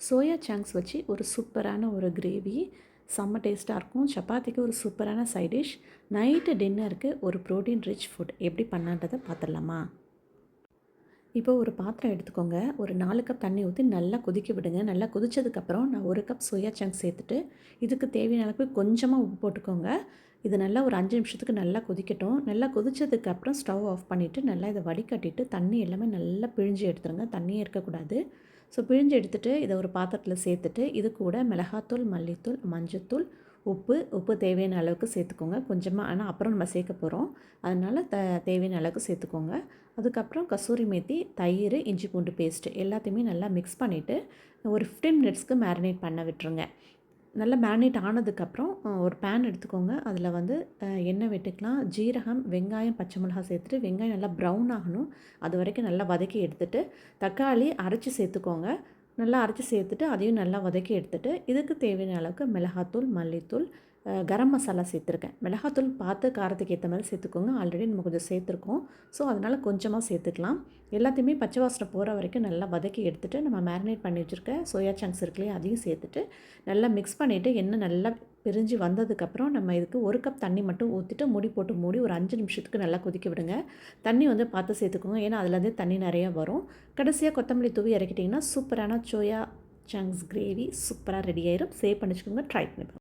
Soya chunks வச்சு ஒரு சூப்பரான ஒரு கிரேவி செம்ம டேஸ்ட்டாக இருக்கும். சப்பாத்திக்கு ஒரு சூப்பரான சைட் டிஷ். நைட்டு டின்னருக்கு ஒரு ப்ரோட்டீன் ரிச் ஃபுட் எப்படி பண்ணலான்றதை பார்த்துடலாமா? இப்போ ஒரு பாத்திரம் எடுத்துக்கோங்க. ஒரு 4 கப் தண்ணி ஊற்றி நல்லா கொதிக்க விடுங்க. நல்லா கொதிச்சதுக்கப்புறம் நான் 1 கப் சோயா சங்க்ஸ் சேர்த்துட்டு, இதுக்கு தேவையான அளவுக்கு கொஞ்சமாக உப்பு போட்டுக்கோங்க. இது நல்லா ஒரு 5 நிமிஷத்துக்கு நல்லா கொதிக்கட்டும். நல்லா கொதிச்சதுக்கப்புறம் ஸ்டவ் ஆஃப் பண்ணிவிட்டு நல்லா இதை வடிகட்டிட்டு தண்ணி எல்லாமே நல்லா பிழிஞ்சு எடுத்துருங்க. தண்ணியே இருக்கக்கூடாது. ஸோ பிழிஞ்சு எடுத்துகிட்டு இதை ஒரு பாத்திரத்தில் சேர்த்துட்டு, இது கூட மிளகாத்தூள், மல்லித்தூள், மஞ்சத்தூள், உப்பு தேவையான அளவுக்கு சேர்த்துக்கோங்க. கொஞ்சமாக, ஆனால் அப்புறம் நம்ம சேர்க்க போகிறோம். அதனால் தேவையான அளவுக்கு சேர்த்துக்கோங்க. அதுக்கப்புறம் கசூரி மேத்தி, தயிர், இஞ்சி பூண்டு பேஸ்ட்டு எல்லாத்தையுமே நல்லா மிக்ஸ் பண்ணிவிட்டு ஒரு 15 மினிட்ஸ்க்கு மேரினேட் பண்ண விட்டுருங்க. நல்லா மேரினேட் ஆனதுக்கப்புறம் ஒரு பேன் எடுத்துக்கோங்க. அதில் வந்து எண்ணெய் விட்டுக்கலாம். ஜீரகம், வெங்காயம், பச்சை மிளகாய் சேர்த்துட்டு வெங்காயம் நல்லா ப்ரௌன் ஆகணும். அது வரைக்கும் நல்லா வதக்கி எடுத்துகிட்டு தக்காளி அரைச்சி சேர்த்துக்கோங்க. நல்லா அரைச்சி சேர்த்துட்டு அதையும் நல்லா வதக்கி எடுத்துகிட்டு இதுக்கு தேவையான அளவுக்கு மிளகாத்தூள், மல்லித்தூள், கரம் மசாலா சேர்த்துருக்கேன். மிளகாத்தூள் பார்த்து காரத்துக்கு ஏற்ற மாதிரி சேர்த்துக்கோங்க. ஆல்ரெடி நம்ம கொஞ்சம் சேர்த்துருக்கோம். ஸோ அதனால் கொஞ்சமாக சேர்த்துக்கலாம். எல்லாத்தையுமே பச்சை வாசனை போகிற வரைக்கும் நல்லா வதக்கி எடுத்துகிட்டு நம்ம மேரினேட் பண்ணி வச்சுருக்க சோயா சங்க்ஸ் இருக்குல்லையே அதையும் சேர்த்துட்டு நல்லா மிக்ஸ் பண்ணிவிட்டு எண்ணெய் நல்லா பிரிஞ்சு வந்ததுக்கப்புறம் நம்ம இதுக்கு 1 கப் தண்ணி மட்டும் ஊற்றிட்டு மூடி போட்டு மூடி ஒரு 5 நிமிஷத்துக்கு நல்லா கொதிக்க விடுங்க. தண்ணி வந்து பார்த்து சேர்த்துக்கோங்க. ஏன்னா அதுலேருந்தே தண்ணி நிறையா வரும். கடைசியாக கொத்தமல்லி தூவி இறக்கிட்டிங்கன்னா சூப்பரான சோயா சங்க்ஸ் கிரேவி சூப்பராக ரெடி ஆயிரும். சேவ் பண்ணி வச்சுக்கோங்க. ட்ரை பண்ணி பாருங்க.